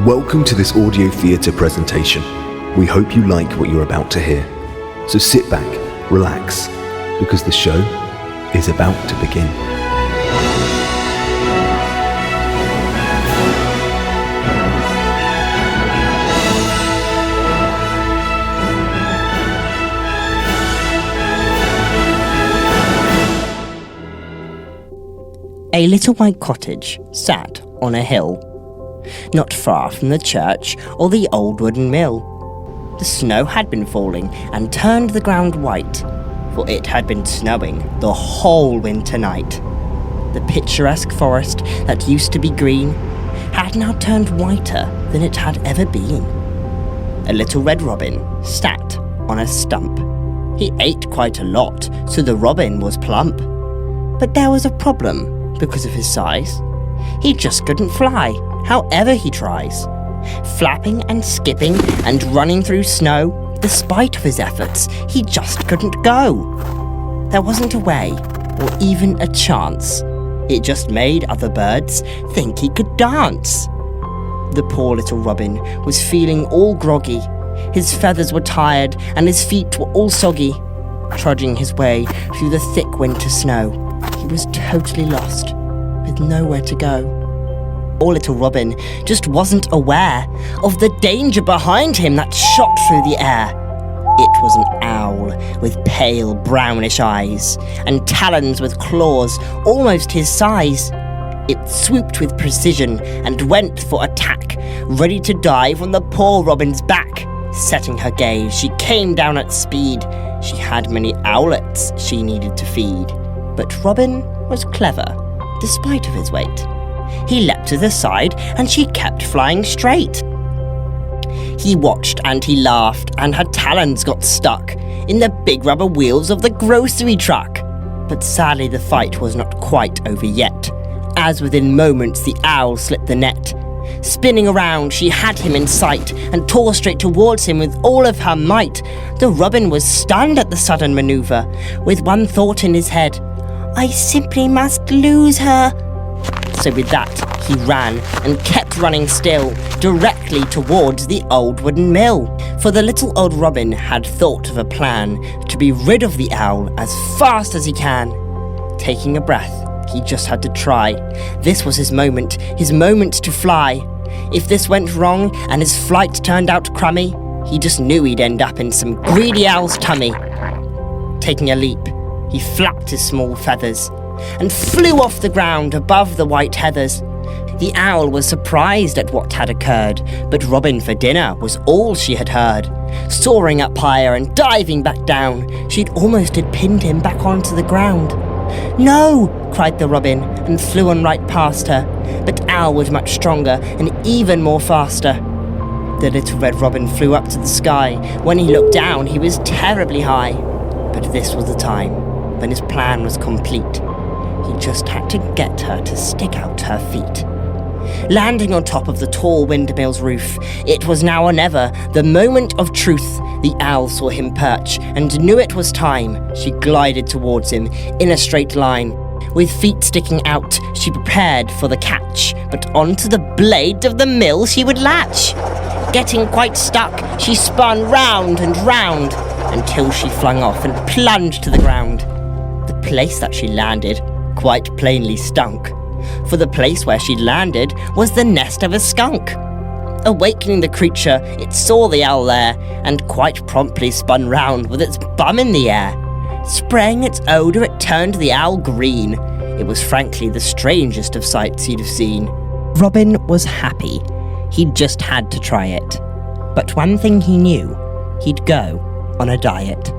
Welcome to this audio theatre presentation. We hope you like what you're about to hear. So sit back, relax, because the show is about to begin. A little white cottage sat on a hill, not far from the church or the old wooden mill. The snow had been falling and turned the ground white, for it had been snowing the whole winter night. The picturesque forest that used to be green had now turned whiter than it had ever been. A little red robin sat on a stump. He ate quite a lot, so the robin was plump. But there was a problem because of his size. He just couldn't fly, however he tries. Flapping and skipping and running through snow, despite of his efforts, he just couldn't go. There wasn't a way, or even a chance. It just made other birds think he could dance. The poor little robin was feeling all groggy. His feathers were tired and his feet were all soggy. Trudging his way through the thick winter snow, he was totally lost, with nowhere to go. Poor little robin just wasn't aware of the danger behind him that shot through the air. It was an owl with pale brownish eyes and talons with claws almost his size. It swooped with precision and went for attack, ready to dive on the poor robin's back. Setting her gaze, she came down at speed. She had many owlets she needed to feed. But Robin was clever, despite of his weight. He leapt to the side and she kept flying straight. He watched and he laughed and her talons got stuck in the big rubber wheels of the grocery truck. But sadly the fight was not quite over yet, as within moments the owl slipped the net. Spinning around, she had him in sight and tore straight towards him with all of her might. The robin was stunned at the sudden maneuver, with one thought in his head: I simply must lose her. So with that, he ran and kept running still, directly towards the old wooden mill. For the little old robin had thought of a plan to be rid of the owl as fast as he can. Taking a breath, he just had to try. This was his moment to fly. If this went wrong and his flight turned out crummy, he just knew he'd end up in some greedy owl's tummy. Taking a leap, he flapped his small feathers and flew off the ground above the white heathers. The owl was surprised at what had occurred, but Robin for dinner was all she had heard. Soaring up higher and diving back down, she'd almost had pinned him back onto the ground. No! Cried the robin and flew on right past her, but Owl was much stronger and even more faster. The little red robin flew up to the sky. When he looked down, he was terribly high. But this was the time when his plan was complete. He just had to get her to stick out her feet. Landing on top of the tall windmill's roof, it was now or never, the moment of truth. The owl saw him perch and knew it was time. She glided towards him in a straight line. With feet sticking out, she prepared for the catch, but onto the blade of the mill she would latch. Getting quite stuck, she spun round and round until she flung off and plunged to the ground. The place that she landed quite plainly stunk, for the place where she'd landed was the nest of a skunk. Awakening the creature, it saw the owl there, and quite promptly spun round with its bum in the air. Spraying its odour, it turned the owl green. It was frankly the strangest of sights he'd have seen. Robin was happy. He'd just had to try it. But one thing he knew, he'd go on a diet.